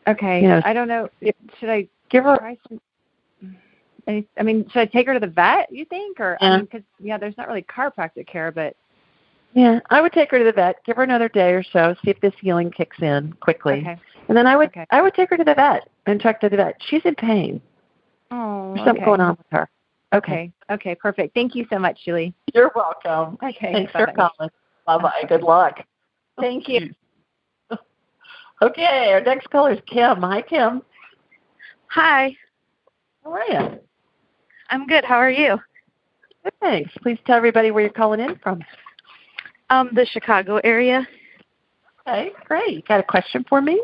Okay. I don't know. Should I give her? Should I take her to the vet, you think? Or, because, there's not really chiropractic care, but. Yeah, I would take her to the vet, give her another day or so, see if this healing kicks in quickly. Okay. And then I would take her to the vet and check to the vet. She's in pain. Oh, There's something going on with her. Okay, perfect. Thank you so much, Julie. You're welcome. Okay. Thanks for calling. Bye-bye. Good luck. Thank you. Okay, our next caller is Kim. Hi, Kim. Hi. How are you? I'm good. How are you? Good, thanks. Please tell everybody where you're calling in from. The Chicago area. Okay, great. You got a question for me?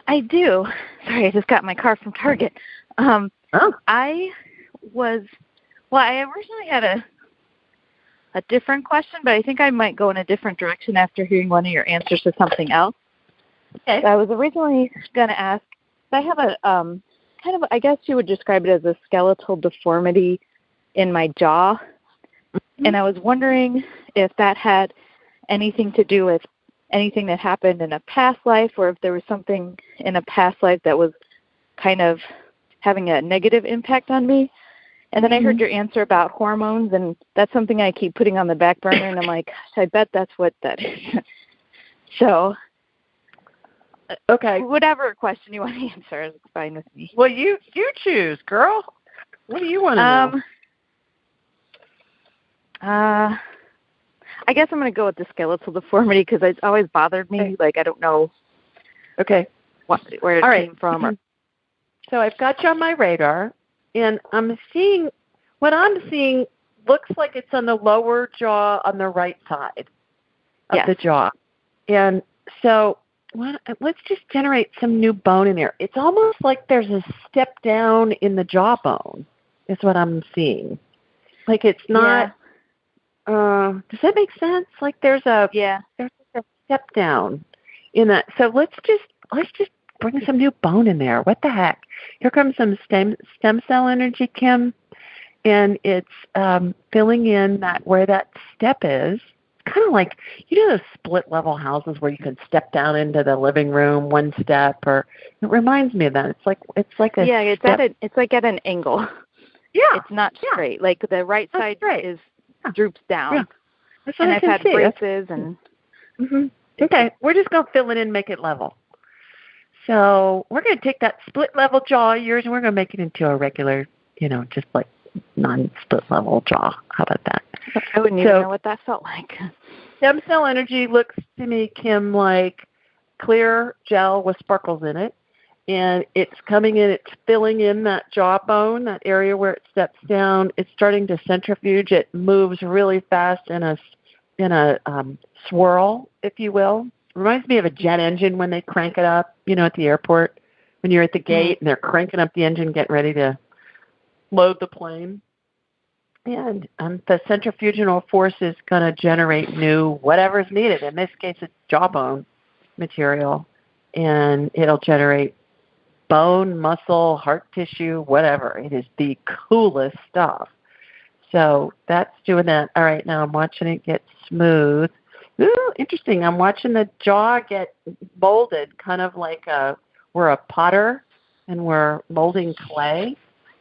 I do. Sorry, I just got my car from Target. I originally had a different question, but I think I might go in a different direction after hearing one of your answers to something else. Okay. I was originally going to ask, I have a I guess you would describe it as a skeletal deformity in my jaw. And I was wondering if that had anything to do with anything that happened in a past life, or if there was something in a past life that was kind of having a negative impact on me. And then I heard your answer about hormones, and that's something I keep putting on the back burner, and I'm like, gosh, I bet that's what that is. So, okay, whatever question you want to answer is fine with me. Well, you choose, girl. What do you want to know? I guess I'm going to go with the skeletal deformity because it's always bothered me. Okay. Like, I don't know where it came from. So I've got you on my radar, and what I'm seeing looks like it's on the lower jaw on the right side of the jaw. And so let's just generate some new bone in there. It's almost like there's a step down in the jawbone is what I'm seeing. Like it's not... does that make sense? Like there's a step down in that. So let's just bring some new bone in there. What the heck? Here comes some stem cell energy, Kim, and it's filling in that where that step is. Kind of like those split level houses where you can step down into the living room one step, or it reminds me of that. It's like it's like at an angle. Yeah, it's not straight. Like the right side is droops down. Yeah. That's what and I I've can had see. braces and. Okay, we're just gonna fill it in, make it level. So we're gonna take that split level jaw of yours, and we're gonna make it into a regular, just like non-split level jaw. How about that? I wouldn't even know what that felt like. Stem cell energy looks to me, Kim, like clear gel with sparkles in it. And it's coming in, it's filling in that jawbone, that area where it steps down. It's starting to centrifuge. It moves really fast in a swirl, if you will. Reminds me of a jet engine when they crank it up, at the airport, when you're at the gate and they're cranking up the engine, getting ready to load the plane. And the centrifugal force is going to generate new whatever's needed. In this case, it's jawbone material, and it'll generate bone, muscle, heart tissue, whatever. It is the coolest stuff. So that's doing that. All right, now I'm watching it get smooth. Ooh, interesting. I'm watching the jaw get molded, kind of like we're a potter and we're molding clay.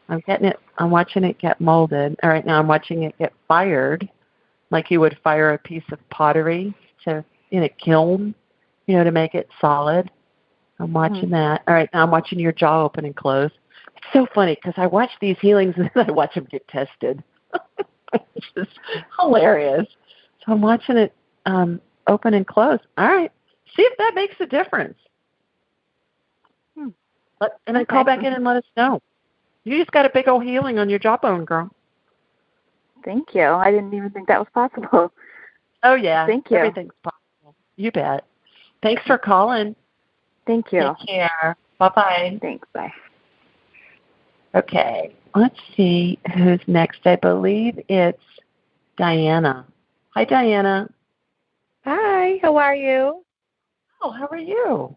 I'm watching it get molded. All right, now I'm watching it get fired, like you would fire a piece of pottery in a kiln, to make it solid. I'm watching that. All right, now I'm watching your jaw open and close. It's so funny because I watch these healings and then I watch them get tested. It's just hilarious. So I'm watching it open and close. All right, see if that makes a difference. And then call back in and let us know. You just got a big old healing on your jawbone, girl. Thank you. I didn't even think that was possible. Oh, yeah. Thank you. Everything's possible. You bet. Thanks for calling. Thank you. Take care. Bye-bye. Thanks. Bye. Okay. Let's see who's next. I believe it's Diana. Hi, Diana. Hi. How are you? Oh, how are you?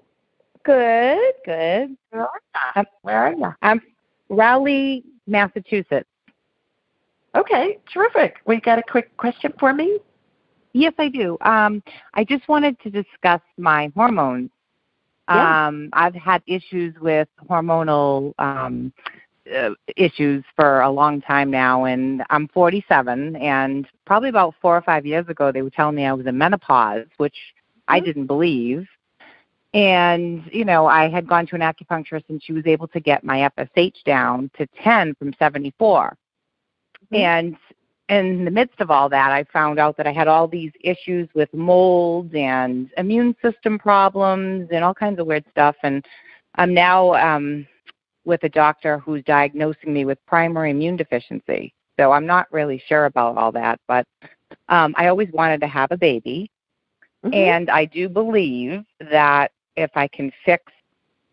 Good. Good. Where are you? I'm Raleigh, Massachusetts. Okay. Terrific. We got a quick question for me? Yes, I do. I just wanted to discuss my hormones. Yeah. I've had issues with hormonal issues for a long time now, and I'm 47, and probably about 4 or 5 years ago they were telling me I was in menopause, which I didn't believe. And, I had gone to an acupuncturist, and she was able to get my FSH down to 10 from 74. And in the midst of all that, I found out that I had all these issues with mold and immune system problems and all kinds of weird stuff. And I'm now with a doctor who's diagnosing me with primary immune deficiency. So I'm not really sure about all that, but I always wanted to have a baby. And I do believe that if I can fix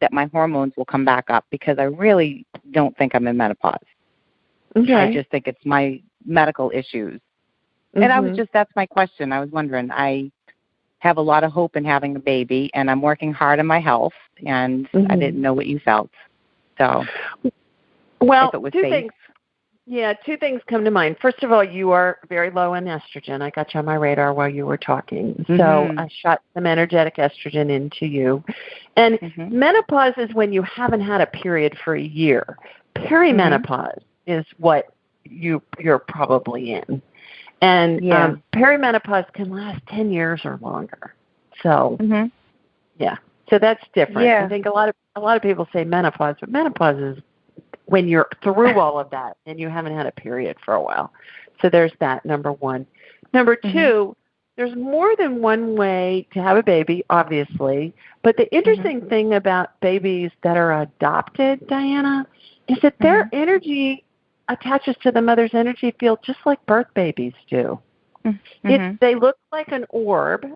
that, my hormones will come back up, because I really don't think I'm in menopause. Okay. I just think it's my medical issues. And that's my question. I was wondering, I have a lot of hope in having a baby, and I'm working hard on my health, and I didn't know what you felt. So, well, if it was two safe. things. Yeah, two things come to mind. First of all, you are very low in estrogen. I got you on my radar while you were talking. So I shot some energetic estrogen into you. And menopause is when you haven't had a period for a year. Perimenopause is what you're probably in. And perimenopause can last 10 years or longer. So, yeah. So that's different. Yeah. I think a lot of people say menopause, but menopause is when you're through all of that and you haven't had a period for a while. So there's that, number one. Number two, there's more than one way to have a baby, obviously. But the interesting thing about babies that are adopted, Diana, is that their energy attaches to the mother's energy field just like birth babies do. They look like an orb,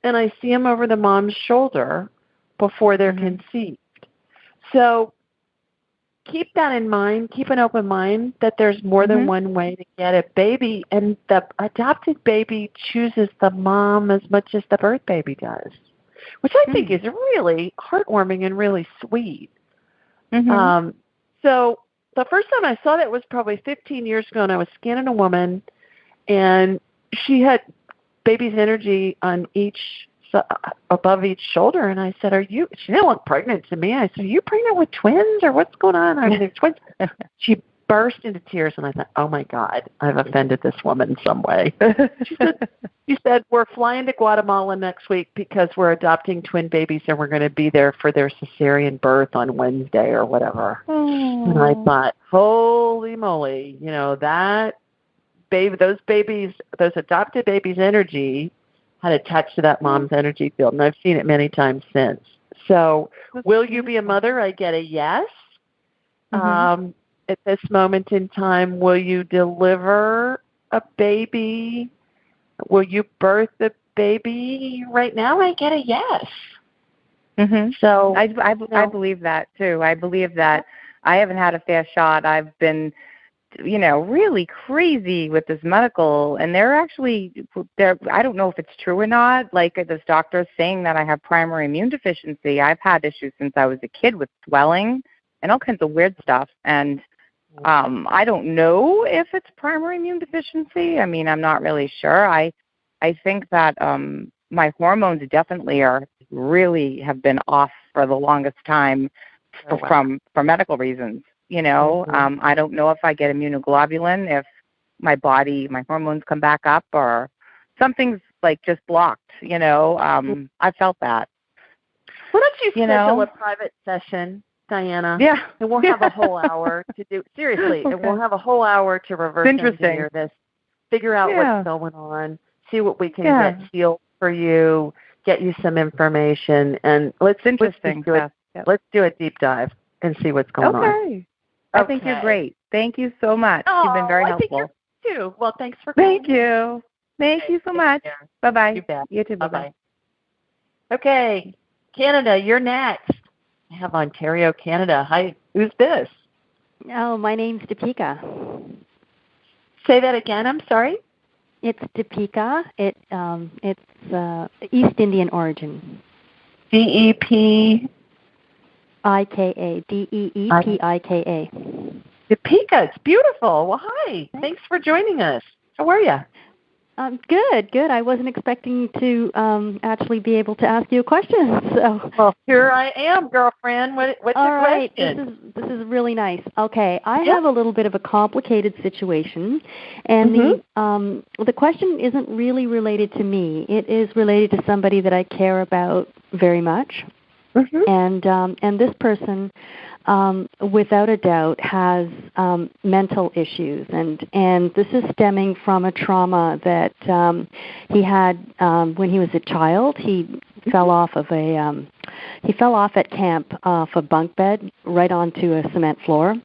and I see them over the mom's shoulder before they're conceived. So keep that in mind. Keep an open mind that there's more than one way to get a baby, and the adopted baby chooses the mom as much as the birth baby does, which I think is really heartwarming and really sweet. So the first time I saw that was probably 15 years ago, and I was scanning a woman, and she had baby's energy on above each shoulder, and I said, she didn't look pregnant to me. I said, are you pregnant with twins, or what's going on? Are they twins? She burst into tears, and I thought, oh my God, I've offended this woman in some way. She said, we're flying to Guatemala next week because we're adopting twin babies, and we're going to be there for their cesarean birth on Wednesday or whatever. And I thought, holy moly, that baby, those adopted babies' energy had attached to that mom's energy field, and I've seen it many times since. So, will you be a mother? I get a yes. At this moment in time, will you deliver a baby? Will you birth a baby? Right now, I get a yes. So I believe that too. I believe that I haven't had a fair shot. I've been really crazy with this medical, and I don't know if it's true or not, like this doctor saying that I have primary immune deficiency. I've had issues since I was a kid with swelling and all kinds of weird stuff, and I don't know if it's primary immune deficiency. I mean, I'm not really sure. I think that my hormones definitely have been off for the longest time for medical reasons. I don't know if I get immunoglobulin, if my hormones come back up, or something's like just blocked, I felt that. Why don't you schedule a private session, Diana? Yeah. And we'll have a whole hour to do, seriously, okay. And we'll have a whole hour to reverse engineer this, figure out what's going on, see what we can get healed for you, get you some information, and let's do a deep dive and see what's going on. Okay. I think you're great. Thank you so much. You've been very helpful. I think you too. Well, thanks for coming. Thank you. Thank you so much. Bye-bye. You bet. You too. Bye-bye. Okay. Canada, you're next. I have Ontario, Canada. Hi. Who's this? Oh, my name's Deepika. Say that again. I'm sorry. It's Deepika. It's East Indian origin. DEPIKA. DEEPIKA. Deepika. It's beautiful. Well, hi. Thanks for joining us. How are you? Good. I wasn't expecting to actually be able to ask you a question. So, well, here I am, girlfriend. What's your question? This is really nice. Okay, I have a little bit of a complicated situation, and the question isn't really related to me. It is related to somebody that I care about very much, and this person, without a doubt, has mental issues, and this is stemming from a trauma that he had when he was a child. He fell off at camp off a bunk bed right onto a cement floor,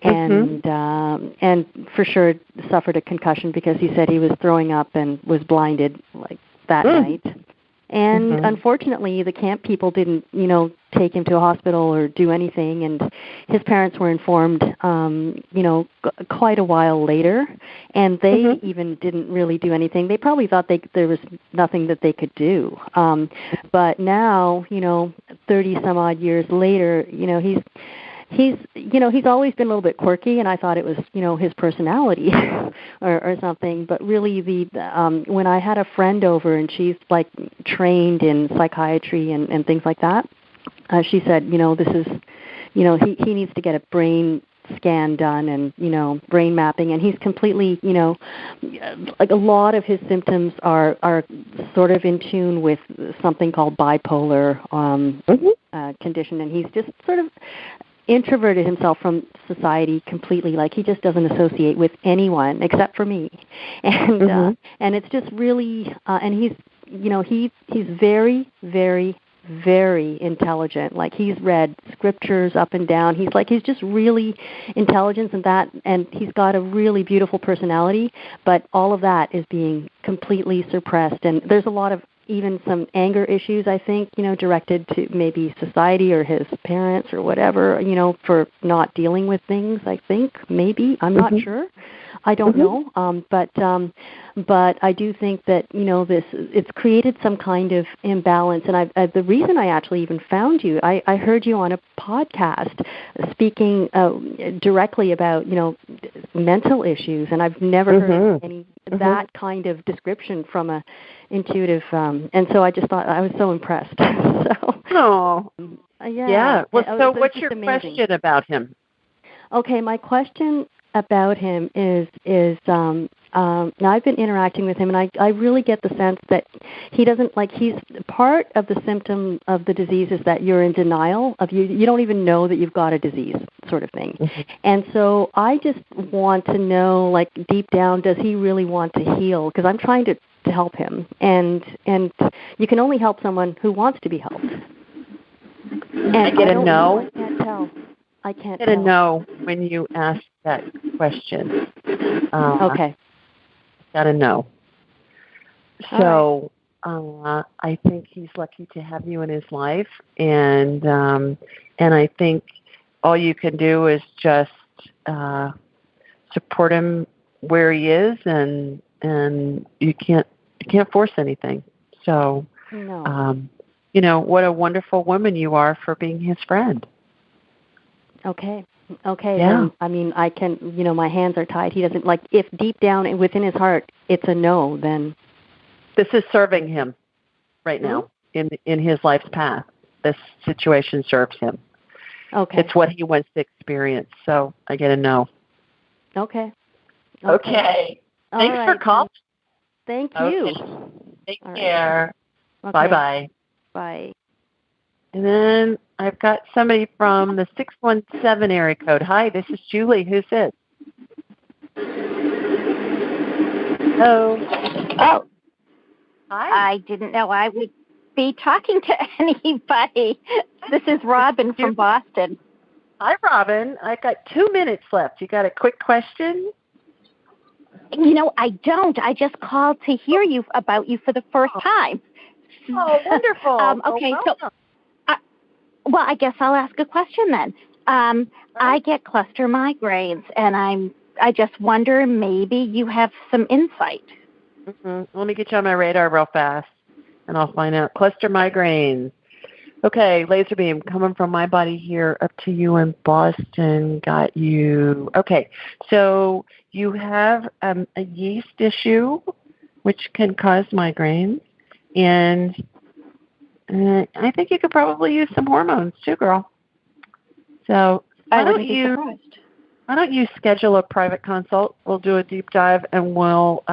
and for sure suffered a concussion because he said he was throwing up and was blinded like that night. And unfortunately, the camp people didn't, take him to a hospital or do anything. And his parents were informed, quite a while later. And they even didn't really do anything. They probably thought there was nothing that they could do. But now, 30 some odd years later, he's always been a little bit quirky, and I thought it was, his personality or something. But really, when I had a friend over, and she's like trained in psychiatry and things like that, she said, this is, he needs to get a brain scan done and, brain mapping, and he's completely, like a lot of his symptoms are sort of in tune with something called bipolar condition, and he's just sort of introverted himself from society completely. Like he just doesn't associate with anyone except for me, and it's just really and he's very, very, very intelligent. Like he's read scriptures up and down. He's just really intelligent, and he's got a really beautiful personality, but all of that is being completely suppressed, and there's a lot of even some anger issues, I think, directed to maybe society or his parents or whatever, for not dealing with things, I think, maybe. I'm not sure. I don't know. But I do think that, it's created some kind of imbalance. And the reason I actually even found you, I heard you on a podcast speaking directly about, mental issues. And I've never heard any that kind of description from a intuitive, and so I just thought I was so impressed. Well, so what's your question about him? Okay, my question about him is now I've been interacting with him, and I really get the sense that he doesn't, he's part of the symptom of the disease is that you're in denial of you don't even know that you've got a disease, sort of thing. And so I just want to know, deep down, does he really want to heal? Because I'm trying to help him, and you can only help someone who wants to be helped. And I get a no. I can't tell. I can't get a no when you ask that question. Okay. Got a no. So I think he's lucky to have you in his life, and I think all you can do is just support him where he is, and you can't force anything. So, what a wonderful woman you are for being his friend. Okay. Yeah. I mean, I can, my hands are tied. He doesn't, if deep down within his heart it's a no, then. This is serving him right now in his life's path. This situation serves him. Okay. It's what he wants to experience. So I get a no. Okay. Thanks for calling. Thank you. Take care. Okay. Bye-bye. Bye. And then I've got somebody from the 617 area code. Hi, this is Julie. Who's this? Hello. Oh. Hi. I didn't know I would be talking to anybody. This is Robin from Boston. Hi, Robin. I got 2 minutes left. You got a quick question? I don't. I just called to hear about you for the first time. Oh, wonderful. Okay, well, I guess I'll ask a question then. I get cluster migraines, and I just wonder maybe you have some insight. Mm-hmm. Let me get you on my radar real fast, and I'll find out. Cluster migraines. Okay, laser beam coming from my body here up to you in Boston. Got you. Okay, so you have a yeast issue, which can cause migraines, and I think you could probably use some hormones too, girl. So why don't you schedule a private consult? We'll do a deep dive, and we'll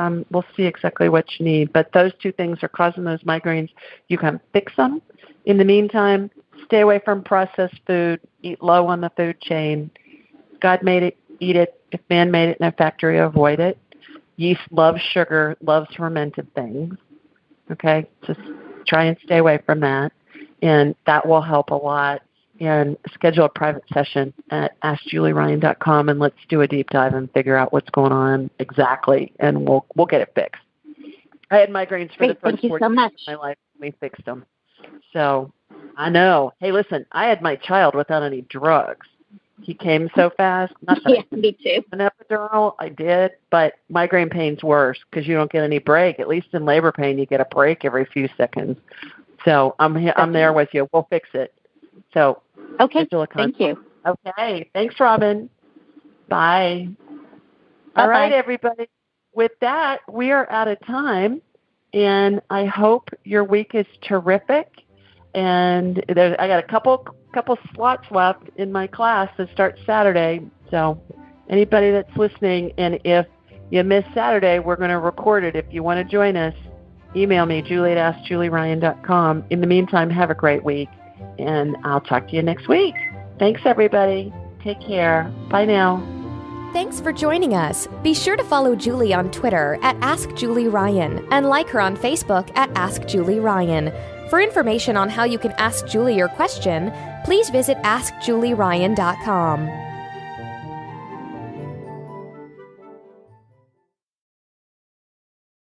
see exactly what you need. But those two things are causing those migraines. You can fix them. In the meantime, stay away from processed food. Eat low on the food chain. God made it, eat it. If man made it in a factory, avoid it. Yeast loves sugar, loves fermented things. Okay, just try and stay away from that, and that will help a lot. And schedule a private session at AskJulieRyan.com, and let's do a deep dive and figure out what's going on exactly, and we'll get it fixed. I had migraines for the first 4 years of my life. We fixed them. So I know. Hey, listen, I had my child without any drugs. He came so fast. Not that me too. An epidural, I did, but migraine pain's worse because you don't get any break. At least in labor pain, you get a break every few seconds. So I'm there with you. We'll fix it. So okay, thank you. Okay, thanks, Robin. Bye. All right, everybody. With that, we are out of time, and I hope your week is terrific. And I got a couple slots left in my class that starts Saturday. So anybody that's listening, and if you miss Saturday, we're going to record it. If you want to join us, email me, Julie@AskJulieRyan.com. In the meantime, have a great week, and I'll talk to you next week. Thanks, everybody. Take care. Bye now. Thanks for joining us. Be sure to follow Julie on Twitter @AskJulieRyan and like her on Facebook @AskJulieRyan. For information on how you can ask Julie your question, please visit AskJulieRyan.com.